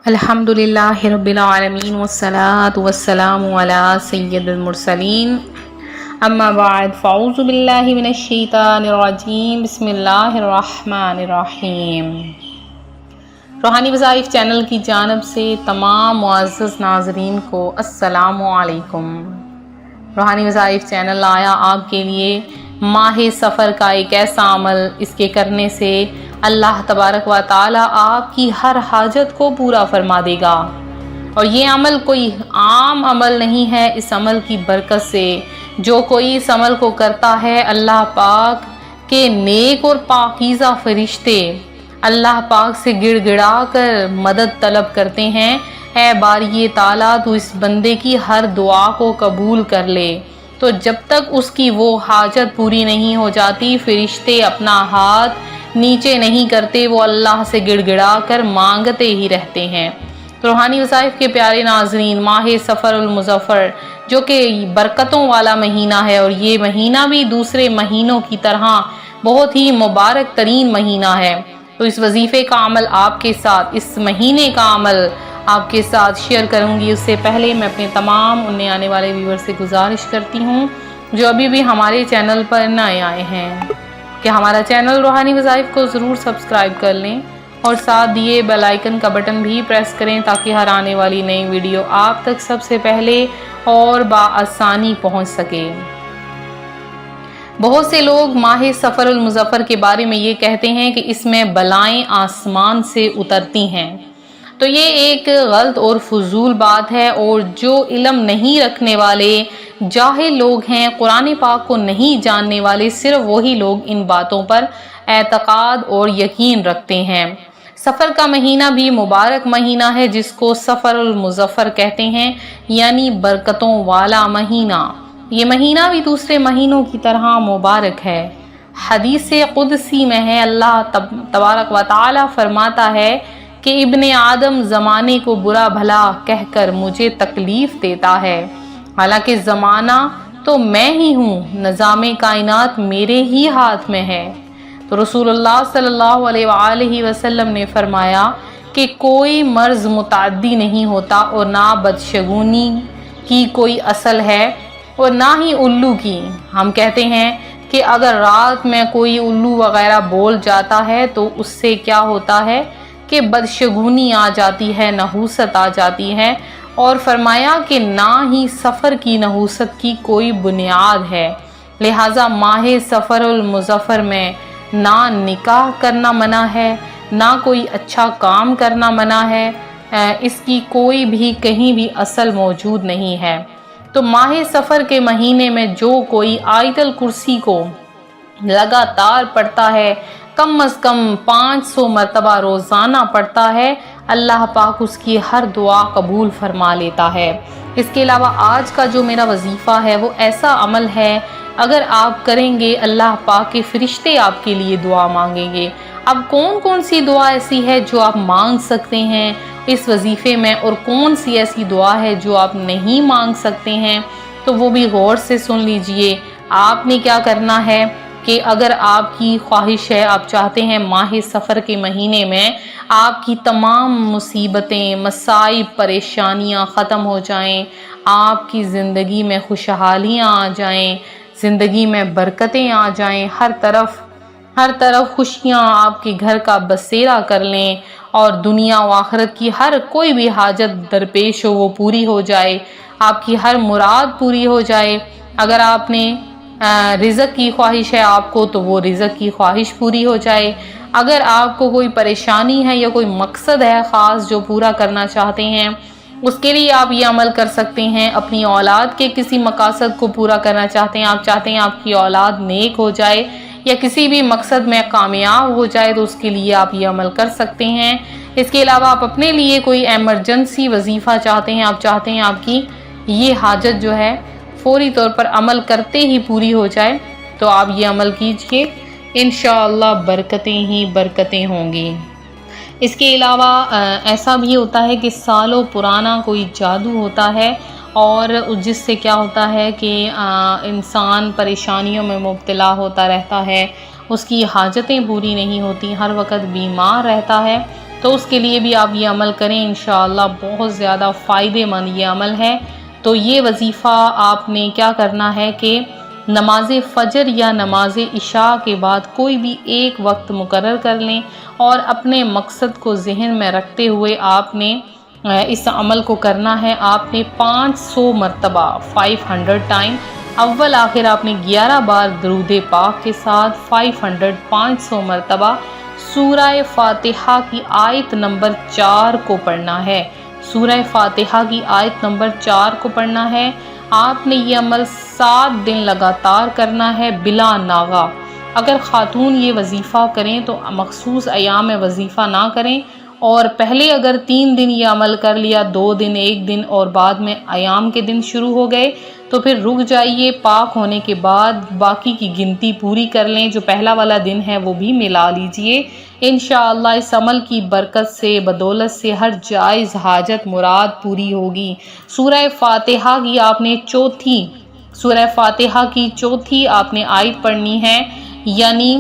الحمدللہ رب العالمین والصلاة والسلام علی سید المرسلین اما بعد فاعوذ باللہ من الشیطان الرجیم بسم اللہ الرحمن الرحیم۔ روحانی وظائف چینل کی جانب سے تمام معزز ناظرین کو السلام علیکم۔ روحانی وظائف چینل آیا آپ کے لیے ماہ سفر کا ایک ایسا عمل، اس کے کرنے سے اللہ تبارک و تعالی آپ کی ہر حاجت کو پورا فرما دے گا، اور یہ عمل کوئی عام عمل نہیں ہے۔ اس عمل کی برکت سے جو کوئی اس عمل کو کرتا ہے، اللہ پاک کے نیک اور پاکیزہ فرشتے اللہ پاک سے گڑ گڑا کر مدد طلب کرتے ہیں، اے باری تعالیٰ تو اس بندے کی ہر دعا کو قبول کر لے۔ تو جب تک اس کی وہ حاجت پوری نہیں ہو جاتی، فرشتے اپنا ہاتھ نیچے نہیں کرتے، وہ اللہ سے گڑ گڑا کر مانگتے ہی رہتے ہیں۔ تو روحانی وظائف کے پیارے ناظرین، ماہ سفر المظفر جو کہ برکتوں والا مہینہ ہے، اور یہ مہینہ بھی دوسرے مہینوں کی طرح بہت ہی مبارک ترین مہینہ ہے، تو اس وظیفے کا عمل آپ کے ساتھ، اس مہینے کا عمل آپ کے ساتھ شیئر کروں گی۔ اس سے پہلے میں اپنے تمام نئے آنے والے ویور سے گزارش کرتی ہوں جو ابھی بھی ہمارے چینل پر نئے آئے ہیں کہ ہمارا چینل روحانی وظائف کو ضرور سبسکرائب کر لیں، اور ساتھ دیے بیل آئیکن کا بٹن بھی پریس کریں تاکہ ہر آنے والی نئی ویڈیو آپ تک سب سے پہلے اور بآسانی پہنچ سکے۔ بہت سے لوگ ماہ سفر المظفر کے بارے میں یہ کہتے ہیں کہ اس میں بلائیں آسمان سے اترتی ہیں، تو یہ ایک غلط اور فضول بات ہے، اور جو علم نہیں رکھنے والے جاہل لوگ ہیں، قرآن پاک کو نہیں جاننے والے، صرف وہی لوگ ان باتوں پر اعتقاد اور یقین رکھتے ہیں۔ سفر کا مہینہ بھی مبارک مہینہ ہے، جس کو سفر المظفر کہتے ہیں، یعنی برکتوں والا مہینہ۔ یہ مہینہ بھی دوسرے مہینوں کی طرح مبارک ہے۔ حدیث قدسی میں ہے، اللہ تبارک و تعالی فرماتا ہے کہ ابن آدم زمانے کو برا بھلا کہہ کر مجھے تکلیف دیتا ہے، حالانکہ زمانہ تو میں ہی ہوں، نظام کائنات میرے ہی ہاتھ میں ہے۔ تو رسول اللہ صلی اللہ علیہ وآلہ وسلم نے فرمایا کہ کوئی مرض متعدی نہیں ہوتا، اور نہ بدشگونی کی کوئی اصل ہے، اور نہ ہی الو کی۔ ہم کہتے ہیں کہ اگر رات میں کوئی الو وغیرہ بول جاتا ہے تو اس سے کیا ہوتا ہے کہ بدشگونی آ جاتی ہے، نحوست آ جاتی ہے، اور فرمایا کہ نہ ہی سفر کی نحوست کی کوئی بنیاد ہے۔ لہٰذا ماہ سفر المظفر میں نہ نکاح کرنا منع ہے، نہ کوئی اچھا کام کرنا منع ہے، اس کی کوئی بھی کہیں بھی اصل موجود نہیں ہے۔ تو ماہ سفر کے مہینے میں جو کوئی آیت الکرسی کو لگاتار پڑھتا ہے، کم از کم 500 مرتبہ روزانہ پڑھتا ہے، اللہ پاک اس کی ہر دعا قبول فرما لیتا ہے۔ اس کے علاوہ آج کا جو میرا وظیفہ ہے وہ ایسا عمل ہے، اگر آپ کریں گے اللہ پاک کے فرشتے آپ کے لیے دعا مانگیں گے۔ اب کون کون سی دعا ایسی ہے جو آپ مانگ سکتے ہیں اس وظیفے میں، اور کون سی ایسی دعا ہے جو آپ نہیں مانگ سکتے ہیں، تو وہ بھی غور سے سن لیجئے۔ آپ نے کیا کرنا ہے کہ اگر آپ کی خواہش ہے، آپ چاہتے ہیں ماہ سفر کے مہینے میں آپ کی تمام مصیبتیں، مصائب، پریشانیاں ختم ہو جائیں، آپ کی زندگی میں خوشحالیاں آ جائیں، زندگی میں برکتیں آ جائیں، ہر طرف خوشیاں آپ کے گھر کا بسیرا کر لیں، اور دنیا و آخرت کی ہر کوئی بھی حاجت درپیش ہو وہ پوری ہو جائے، آپ کی ہر مراد پوری ہو جائے۔ اگر آپ نے رزق کی خواہش ہے آپ کو، تو وہ رزق کی خواہش پوری ہو جائے۔ اگر آپ کو کوئی پریشانی ہے یا کوئی مقصد ہے خاص جو پورا کرنا چاہتے ہیں، اس کے لیے آپ یہ عمل کر سکتے ہیں۔ اپنی اولاد کے کسی مقاصد کو پورا کرنا چاہتے ہیں، آپ چاہتے ہیں آپ کی اولاد نیک ہو جائے یا کسی بھی مقصد میں کامیاب ہو جائے، تو اس کے لیے آپ یہ عمل کر سکتے ہیں۔ اس کے علاوہ آپ اپنے لیے کوئی ایمرجنسی وظیفہ چاہتے ہیں، آپ چاہتے ہیں آپ کی یہ حاجت جو ہے فوری طور پر عمل کرتے ہی پوری ہو جائے، تو آپ یہ عمل کیجئے، انشاءاللہ برکتیں ہی برکتیں ہوں گی۔ اس کے علاوہ ایسا بھی ہوتا ہے کہ سالوں پرانا کوئی جادو ہوتا ہے، اور جس سے کیا ہوتا ہے کہ انسان پریشانیوں میں مبتلا ہوتا رہتا ہے، اس کی حاجتیں پوری نہیں ہوتی، ہر وقت بیمار رہتا ہے۔ تو اس کے لیے بھی آپ یہ عمل کریں، انشاءاللہ بہت زیادہ فائدے مند یہ عمل ہے۔ تو یہ وظیفہ آپ نے کیا کرنا ہے کہ نماز فجر یا نماز عشاء کے بعد کوئی بھی ایک وقت مقرر کر لیں، اور اپنے مقصد کو ذہن میں رکھتے ہوئے آپ نے اس عمل کو کرنا ہے۔ آپ نے 500 مرتبہ 500 ٹائم اول آخر آپ نے 11 بار درود پاک کے ساتھ 500 مرتبہ سورہ فاتحہ کی آیت نمبر 4 کو پڑھنا ہے۔ سورہ فاتحہ کی آیت نمبر 4 کو پڑھنا ہے۔ آپ نے یہ عمل 7 دن لگاتار کرنا ہے بلا ناغہ۔ اگر خاتون یہ وظیفہ کریں تو مخصوص ایام میں وظیفہ نہ کریں، اور پہلے اگر 3 دن یہ عمل کر لیا، 2 دن 1 دن اور بعد میں ایام کے دن شروع ہو گئے تو پھر رک جائیے، پاک ہونے کے بعد باقی کی گنتی پوری کر لیں، جو پہلا والا دن ہے وہ بھی ملا لیجئے۔ انشاءاللہ اس عمل کی برکت سے، بدولت سے ہر جائز حاجت مراد پوری ہوگی۔ سورہ فاتحہ کی آپ نے چوتھی آپ نے آیت پڑھنی ہے، یعنی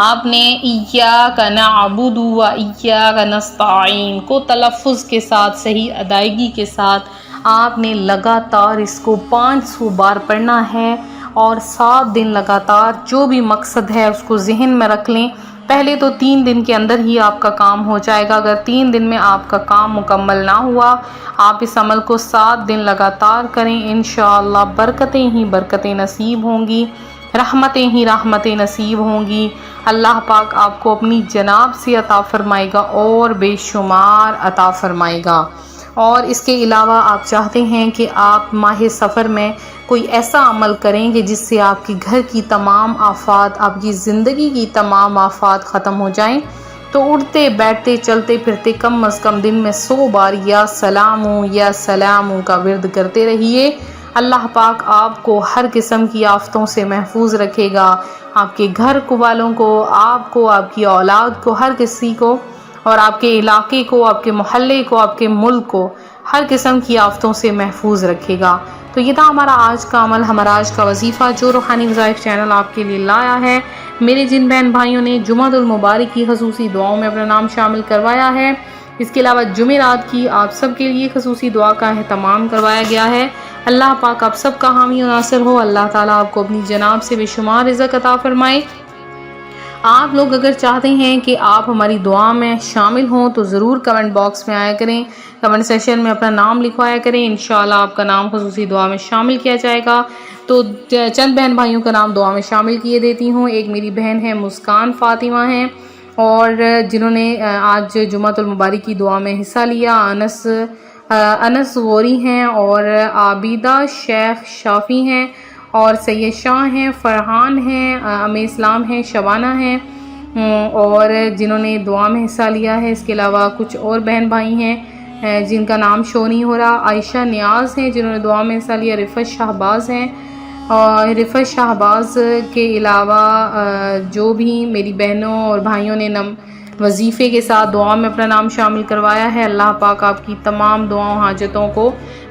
آپ نے ایاک نعبد و ایاک نستعین کو تلفظ کے ساتھ، صحیح ادائیگی کے ساتھ آپ نے لگاتار اس کو 500 بار پڑھنا ہے، اور 7 دن لگاتار جو بھی مقصد ہے اس کو ذہن میں رکھ لیں۔ پہلے تو 3 دن کے اندر ہی آپ کا کام ہو جائے گا، اگر 3 دن میں آپ کا کام مکمل نہ ہوا، آپ اس عمل کو 7 دن لگاتار کریں، انشاءاللہ برکتیں ہی برکتیں نصیب ہوں گی، رحمتیں ہی رحمتیں نصیب ہوں گی۔ اللہ پاک آپ کو اپنی جناب سے عطا فرمائے گا اور بے شمار عطا فرمائے گا۔ اور اس کے علاوہ آپ چاہتے ہیں کہ آپ ماہ سفر میں کوئی ایسا عمل کریں کہ جس سے آپ کے گھر کی تمام آفات، آپ کی زندگی کی تمام آفات ختم ہو جائیں، تو اٹھتے بیٹھتے چلتے پھرتے کم از کم دن میں 100 بار یا سلام کا ورد کرتے رہیے۔ اللہ پاک آپ کو ہر قسم کی آفتوں سے محفوظ رکھے گا، آپ کے گھر والوں کو، آپ کو، آپ کی اولاد کو، ہر کسی کو، اور آپ کے علاقے کو، آپ کے محلے کو، آپ کے ملک کو ہر قسم کی آفتوں سے محفوظ رکھے گا۔ تو یہ تھا ہمارا آج کا عمل، ہمارا آج کا وظیفہ جو روحانی وظائف چینل آپ کے لیے لایا ہے۔ میرے جن بہن بھائیوں نے جمعۃ المبارک کی خصوصی دعاؤں میں اپنا نام شامل کروایا ہے، اس کے علاوہ جمعرات کی آپ سب کے لیے خصوصی دعا کا اہتمام کروایا گیا ہے۔ اللہ پاک آپ سب کا حامی و ناصر ہو، اللہ تعالیٰ آپ کو اپنی جناب سے بے شمار رزق عطا فرمائے۔ آپ لوگ اگر چاہتے ہیں کہ آپ ہماری دعا میں شامل ہوں تو ضرور کمنٹ باکس میں آیا کریں، کمنٹ سیشن میں اپنا نام لکھوایا کریں، انشاءاللہ آپ کا نام خصوصی دعا میں شامل کیا جائے گا۔ تو چند بہن بھائیوں کا نام دعا میں شامل کیے دیتی ہوں۔ ایک میری بہن ہے مسکان فاطمہ ہیں، اور جنہوں نے آج جمعۃ المبارک کی دعا میں حصہ لیا، انس غوری ہیں، اور عابدہ شیخ شافی ہیں، اور سید شاہ ہیں، فرحان ہیں، ام اسلام ہیں، شبانہ ہیں، اور جنہوں نے دعا میں حصہ لیا ہے۔ اس کے علاوہ کچھ اور بہن بھائی ہیں جن کا نام شو نہیں ہو رہا۔ عائشہ نیاز ہیں جنہوں نے دعا میں حصہ لیا، رفت شہباز ہیں، اور رفت شہباز کے علاوہ جو بھی میری بہنوں اور بھائیوں نے وظیفے کے ساتھ دعا میں اپنا نام شامل کروایا ہے، اللہ پاک آپ کی تمام دعاؤں حاجتوں کو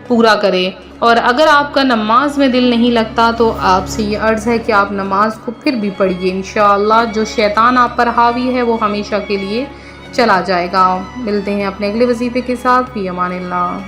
پورا کرے۔ اور اگر آپ کا نماز میں دل نہیں لگتا تو آپ سے یہ عرض ہے کہ آپ نماز کو پھر بھی پڑھیے، انشاءاللہ جو شیطان آپ پر حاوی ہے وہ ہمیشہ کے لیے چلا جائے گا۔ ملتے ہیں اپنے اگلے وظیفے کے ساتھ، فی امان اللہ۔